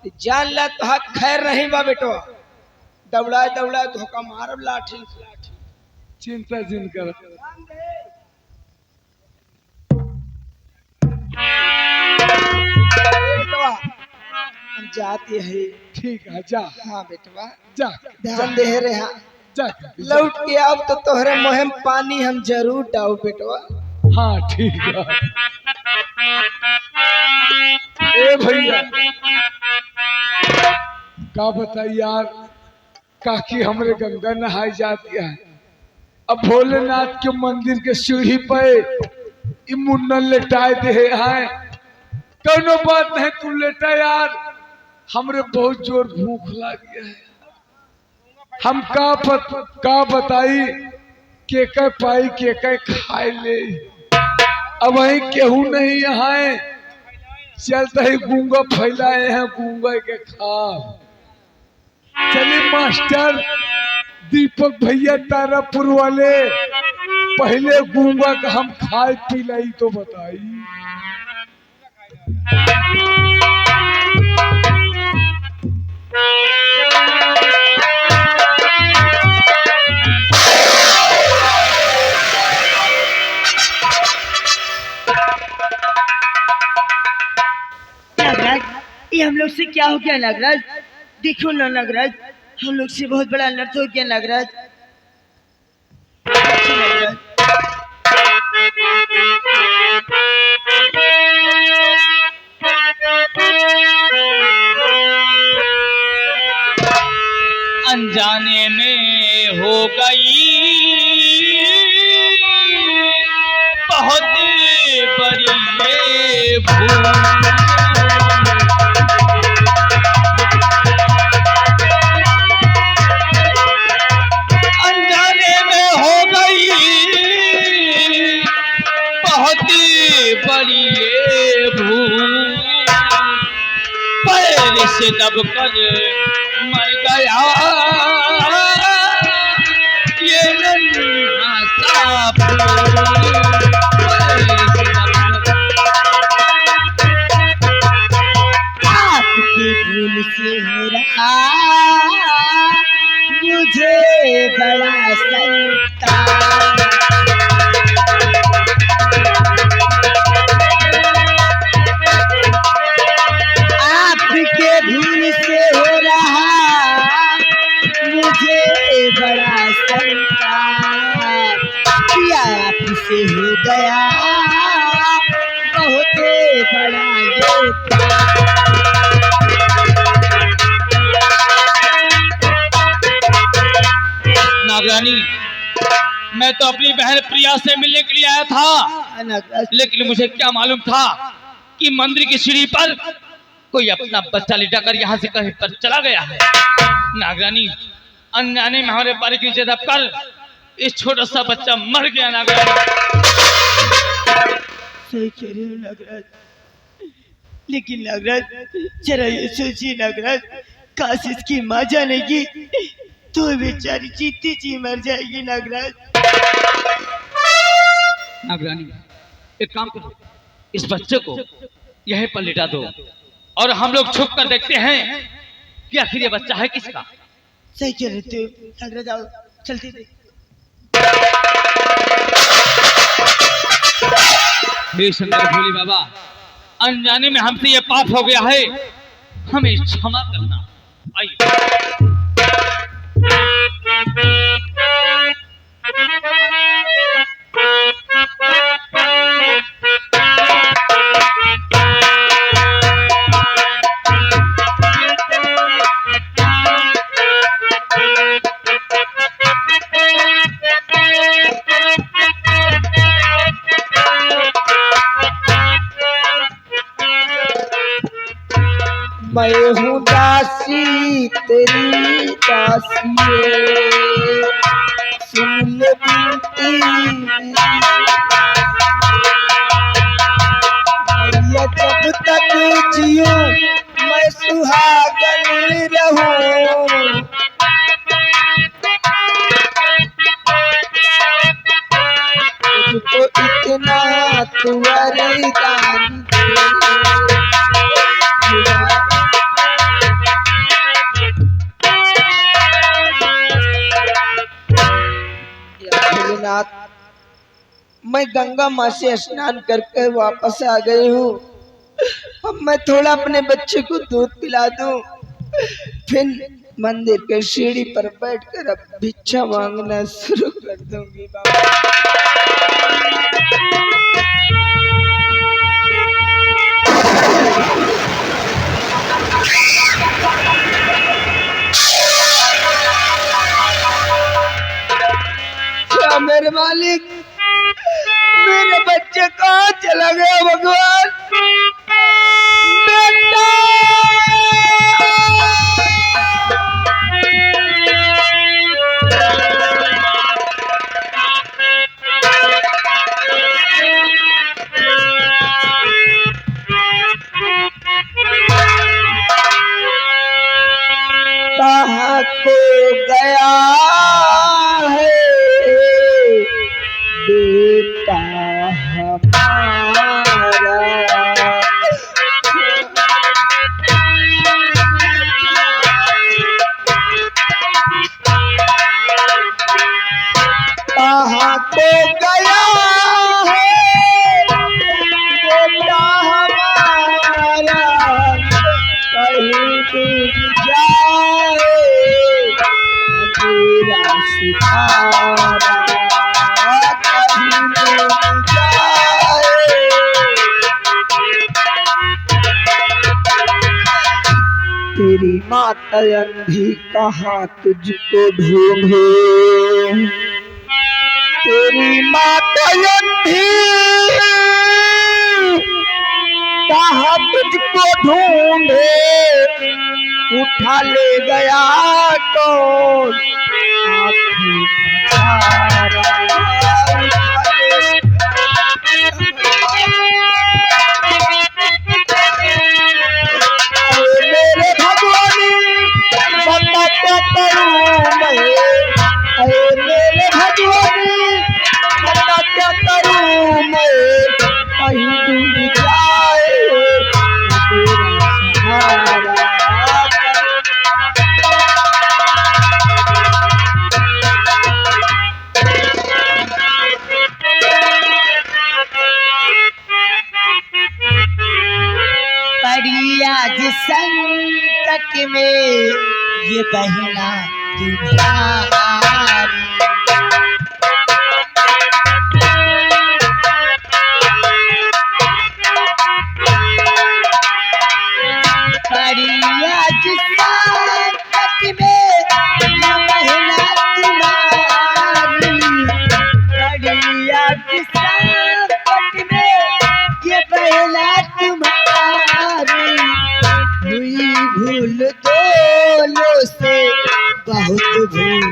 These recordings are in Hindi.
जान ला तो हक खैर नहीं बा बेटो। दौड़ा दौड़ा धोखा मारब लाठी लाठी। चिंता जिन कर। बेटवा हम जाते हैं। ठीक है जा। हाँ बेटवा जा ध्यान दे रे। हाँ जा लौट के आओ तो तोहरे मुँह में पानी हम जरूर डाऊ बेटवा। हाँ ठीक है। ए भैया का बताई यार, काकी हमरे गंगा नहाई जाती है। अब भोलेनाथ के मंदिर के सीढ़ी पे मुन्नन लेटाए दे हैं। कोनो बात नहीं, तू लेटा यार, हमरे बहुत जोर भूख लगी है। हम का बताई के पाई के खाए ले। अब वही केहू नहीं यहाँ चलते ही गूंगा फैलाए हैं, गूंगा के खा। चलिए मास्टर दीपक भैया तारापुर वाले, पहले गूंगा का हम खाए पिलाई तो बताई। नागराज, ये हम लोग से क्या हो गया नागराज? देखो ना नागराज, हम लोग से बहुत बड़ा अनर्थ हो गया नागराज। नागराज अनजाने में हो गई बहुत बड़ी ये भूल। अनजाने में हो गई बहुत बड़ी ये भूल। पैर से दबकर मर गया ये नन्हा सा फूल। आपकी भूल से हो रहा मुझे बड़ा संताप। आपके भूल से हो रहा मुझे बड़ा संताप। किया आपसे हो गया बहुत बड़ा ये पाप। नागरानी, मैं तो अपनी बहन प्रिया से मिलने के लिए आया था, लेकिन मुझे क्या मालूम था कि मंदिर की सीढ़ी पर कोई अपना बच्चा लिटाकर यहाँ से कहीं पर चला गया है। नागरानी, अनजाने में हमारे पारी की नीचे दबकर इस छोटा सा बच्चा मर गया। नागरानी सही कह रहे हो नागराज, लेकिन नागराज जरा ये सोचिए नागराज, काश इसकी माँ जानेगी तो बेचारी जीती जी मर जाएगी नागराज। नागरानी, एक काम करो, इस बच्चे को यहीं पर लिटा दो और हम लोग छुप कर देखते हैं कि आखिर ये बच्चा है किसका। सही कह रहे थे नागराज, आओ चलते थे। हे शंकर भोले बाबा, अनजाने में हमसे ये पाप हो गया है, हमें क्षमा करना। आइए। मैं हूँ दासी तेरी दासी, सुन ले बिनती मैया, जब तक जियो मैं सुहागन रहूं। तो इतना तू वरदान दे। मैं गंगा माँ से स्नान करके वापस आ गई हूँ। अब मैं थोड़ा अपने बच्चे को दूध पिला दूं, फिर मंदिर के सीढ़ी पर बैठकर अब भिक्षा मांगना शुरू कर दूंगी बाबा। क्या मेरे मालिक, मेरे बच्चे कहाँ चला गया भगवान? बेटा! कहाँ को गया है बेटा हमारा? कहाँ को गया है बेटा हमारा? कहीं डूब जाए मेरा सितारा, कहीं डूब जाए। तेरी माता अंधी कहाँ तुझको ढूंढे, तेरी माता अंधी कहाँ तुझको ढूंढे, उठा ले गया कौन आँखों का तारा, मेरे भगवानी बता क्या करूं मैं, मेरे भगवानी बता क्या करूं मैं, कहीं डूब जाए मेरा सहारा। पड़ी आज संकट में ये बहना तुम्हारी, पड़ी आज संकट में ये बहना तुम्हारी, पड़ी आज संकट में ये बहना तुम्हारी, हुई भूल दोनों से बहुत भूल,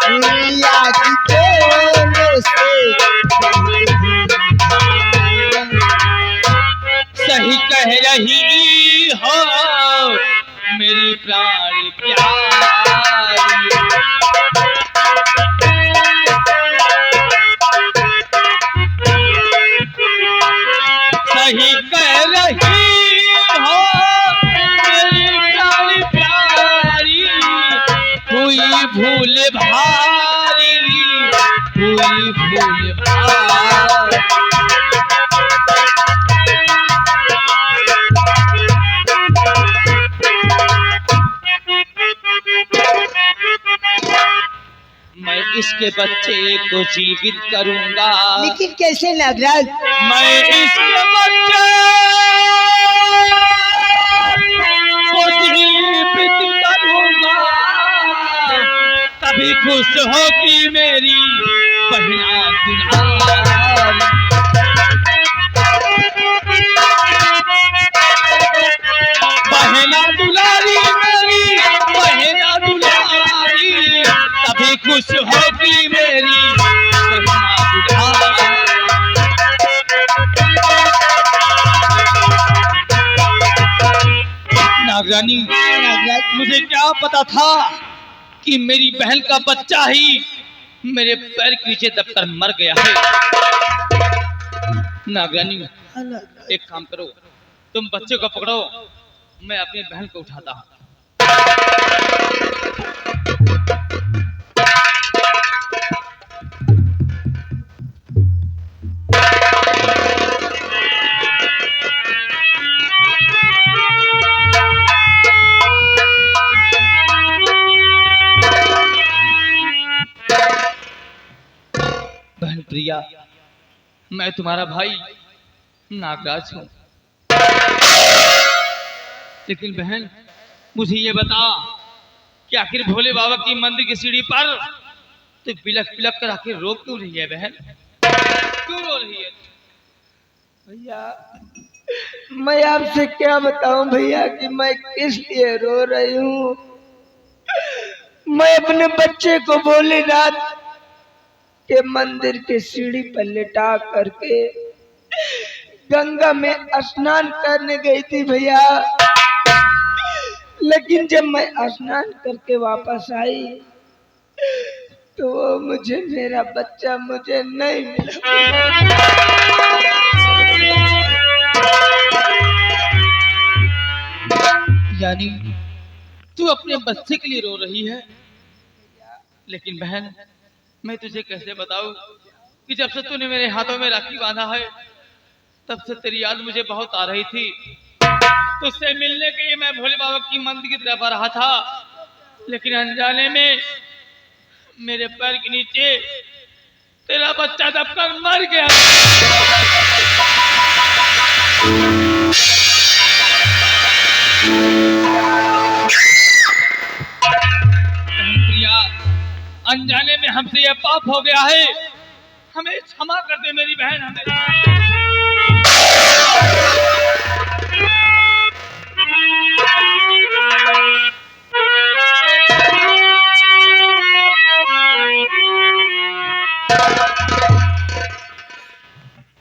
हुई आज दोनों से बहुत भूल। सही कह रही हो मेरी प्राण प्यारी, सही कह रही हो मेरी प्राण प्यारी, हुई भूल भारी, हुई भूल भारी। मैं इसके बच्चे को जीवित करूंगा, लेकिन कैसे नागराज? मैं इसके बच्चे को जीवित करूंगा, तभी खुश होगी मेरी बहना दुलारी, बहना दुलारी मेरी बहना दुलारी, तभी खुश होगी मेरी बहना दुलारी। नागरानी, मुझे क्या पता था कि मेरी बहन का बच्चा ही मेरे पैर के नीचे दबकर मर गया है। नागरानी, एक काम करो, तुम बच्चे को पकड़ो, मैं अपनी बहन को उठाता हूँ। प्रिया, मैं तुम्हारा भाई नागराज हूँ। लेकिन बहन मुझे ये बता कि आखिर भोले बाबा की मंदिर की सीढ़ी पर तो बिलक बिलक कर आखिर रो क्यों रही है बहन? क्यों रो रही है? भैया मैं आपसे क्या बताऊं भैया कि मैं किस लिए रो रही हूँ। मैं अपने बच्चे को भोलेनाथ के मंदिर के सीढ़ी पर लिटा करके गंगा में स्नान करने गई थी भैया। लेकिन जब मैं स्नान करके वापस आई तो वो मुझे मेरा बच्चा मुझे नहीं मिला। यानी तू अपने बच्चे के लिए रो रही है। लेकिन बहन मैं तुझे कैसे बताऊं कि जब से तूने मेरे हाथों में राखी बांधा है तब से तेरी याद मुझे बहुत आ रही थी। तुझसे मिलने के लिए मैं भोले बाबा की मंदिर की तरफ आ रहा था, लेकिन अनजाने में मेरे पैर के नीचे तेरा बच्चा दबकर मर गया। प्रिया, अनजाने में हमसे यह पाप हो गया है, हमें क्षमा कर दे मेरी बहन। हमें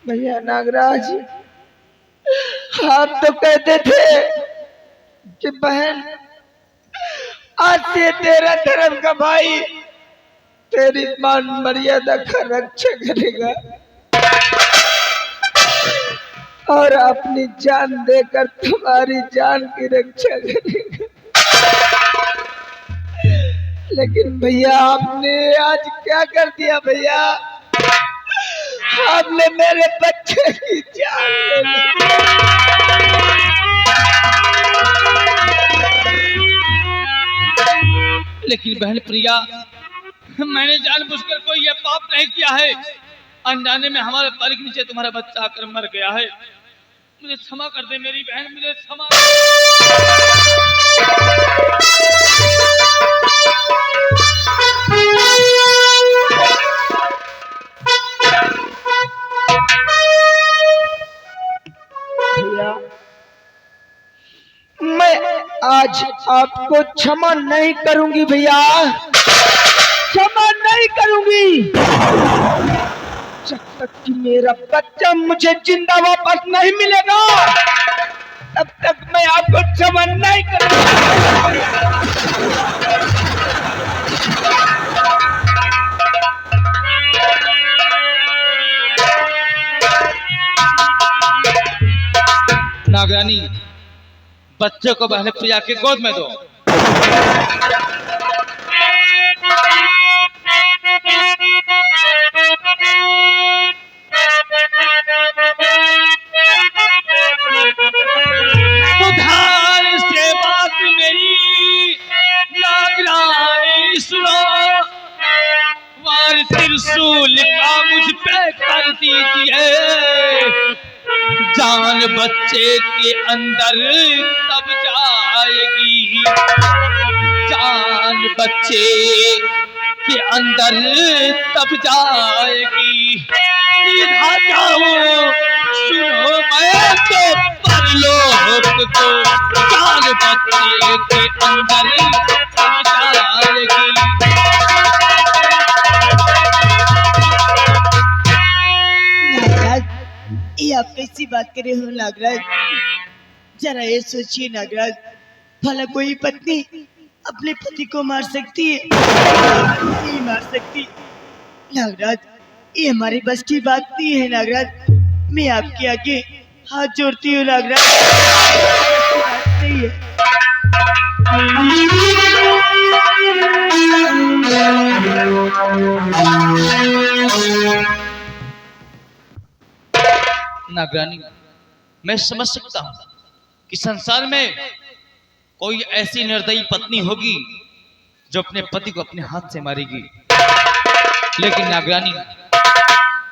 भैया नागराज, आप तो कहते थे कि बहन आज से तेरा धर्म का भाई तेरी मान मर्यादा का रक्षा करेगा और अपनी जान देकर तुम्हारी जान की रक्षा करेगा। लेकिन भैया आपने आज क्या कर दिया भैया? आपने मेरे बच्चे की जान ले ली। लेकिन बहन प्रिया, मैंने जानबूझकर कोई यह पाप नहीं किया है। अनजाने में हमारे पैर के नीचे तुम्हारा बच्चा आकर मर गया है। मुझे क्षमा कर दे मेरी बहन, मुझे क्षमा कर भैया मैं आज आपको क्षमा नहीं करूंगी भैया, क्षमा नहीं करूंगी जब तक कि मेरा बच्चा मुझे जिंदा वापस नहीं मिलेगा, तब तक मैं आपको क्षमा नहीं करूंगा। नागरानी, बच्चे को बहन प्रिया के गोद में दो। तो ध्यान से बात मेरी नागरानी सुनो, वार त्रिशूल का मुझ पे कर दीजिए। जान बच्चे के अंदर तब जाएगी, जान बच्चे के अंदर तब जाएगी। सीधा जाओ सुनो मैं तो परलोक को, जान बच्चे के अंदर तब जाएगी। ये आप कैसी बात करे हो नागराज? जरा ये सोचिए नागराज, भला कोई पत्नी अपने पति को मार सकती है? नहीं मार सकती नागराज, ये हमारी बस की बात नहीं है नागराज। मैं आपके आगे हाथ जोड़ती हूँ नागराज, बात नहीं है। नागरानी, मैं समझ सकता हूं कि संसार में कोई ऐसी निर्दयी पत्नी होगी जो अपने पति को अपने हाथ से मारेगी। लेकिन नागरानी,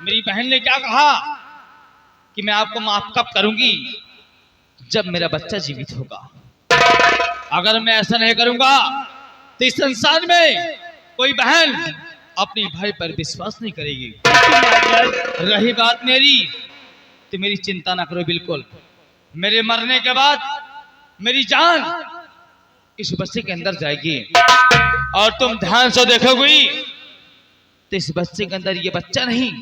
मेरी बहन ने क्या कहा कि मैं आपको माफ कब करूंगी, जब मेरा बच्चा जीवित होगा। अगर मैं ऐसा नहीं करूंगा तो इस संसार में कोई बहन अपने भाई पर विश्वास नहीं करेगी। रही बात मेरी, तो मेरी चिंता ना करो बिल्कुल। मेरे मरने के बाद मेरी जान इस बच्चे के अंदर जाएगी और तुम ध्यान से देखोगी तो इस बच्चे के अंदर ये बच्चा नहीं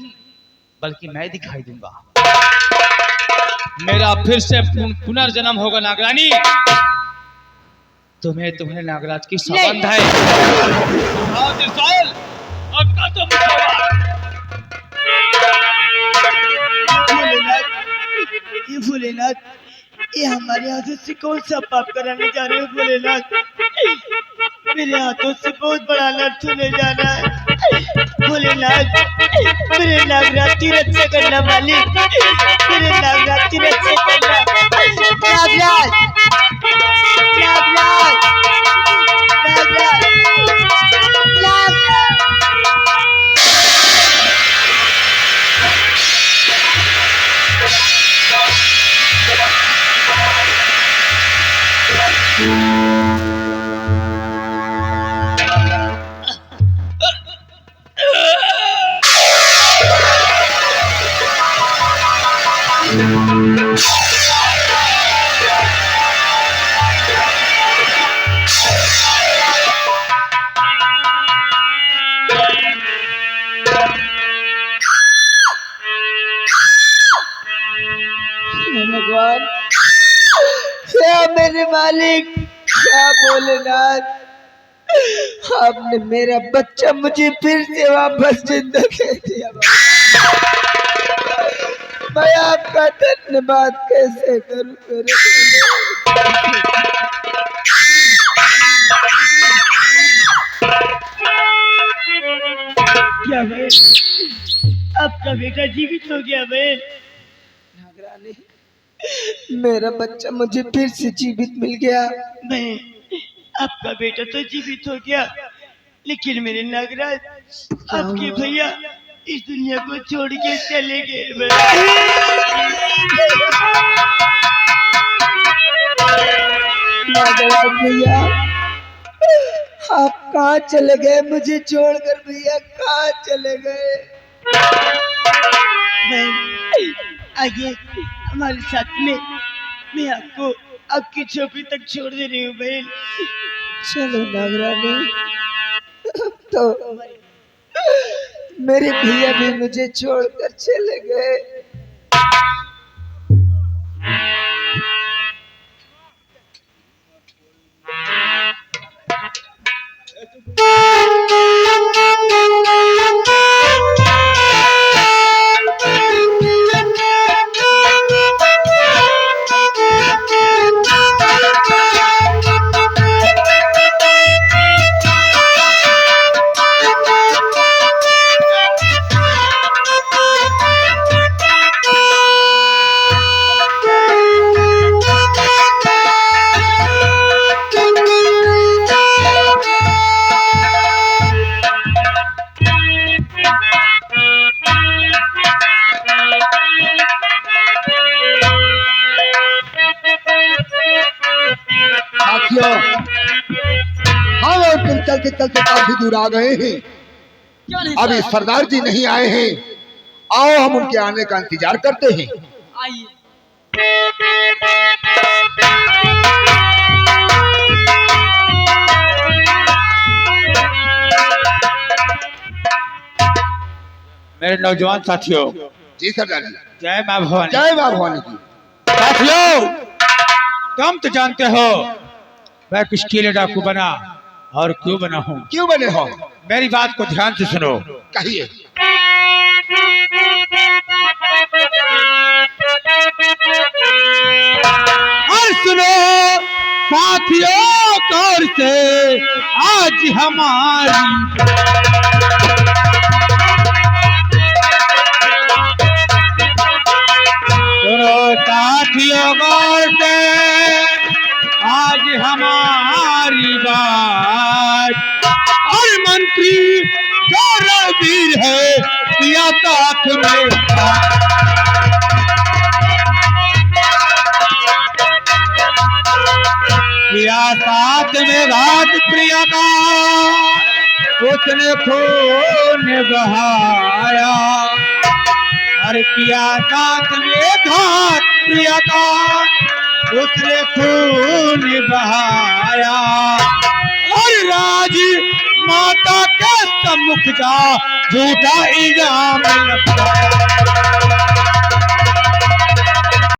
बल्कि मैं दिखाई दूंगा। मेरा फिर से पुनर्जन्म होगा नागरानी। तुम्हें नागराज की सौगंध है। हाँ, त्रिशूल, अब का तो भोलेनाथ, ये हमारे हाथों से कौन सा पाप कराने जा रहे हो भोलेनाथ? मेरे हाथों से बहुत बड़ा अनर्थ होने जा रहा है भोलेनाथ। मेरे नागराज की रक्षा करना मालिक, मेरे नागराज की रक्षा करना। नागराज, नागराज, नागराज, नागराज। भगवान, क्या मेरे मालिक, क्या भोलेनाथ, आपने मेरा बच्चा मुझे फिर से वापस जिंदा दे दिया। मैं आपका धन्यवाद कैसे करूं मेरे क्या बहन, आपका बेटा जीवित हो गया बहन? नागरानी, मेरा बच्चा मुझे फिर से जीवित मिल गया। बहन, आपका बेटा तो जीवित हो गया, लेकिन मेरे नागराज, आपके भैया इस दुनिया को छोड़ के चले गए। नागराज भैया, आप कहाँ चले गए मुझे छोड़कर? भैया कहाँ चले गए? आइए हमारे साथ में, मैं आपको आपकी झोपड़ी तक छोड़ दे रही हूँ बहन। चलो नागरानी। तो मेरे भैया भी मुझे छोड़कर चले गए। चलते चलते काफी दूर आ गए हैं। अभी सरदार जी नहीं आए हैं, आओ हम उनके आने का इंतजार करते हैं। आइए। मेरे नौजवान साथियों, जी सरदार जी। जय मां भवानी। जय मां भवानी जी। साथियों, तुम तो जानते हो मैं किसके लिए डाकू बना और क्यों बना हूँ। क्यों बने हो? मेरी बात को ध्यान से सुनो। कहिए। और सुनो साथियों, गौर से आज हमारी सुनो साथियों, गौर से आज हमारी बात। और मंत्री जो रणवीर है पिया साथ में पिया साथ में घात प्रिया का उसने खून बहाया। अरे पिया साथ में घात प्रिया का उसने खून बहाया। और राज माता के सम्मुख जा झूठा इल्जाम लगाया।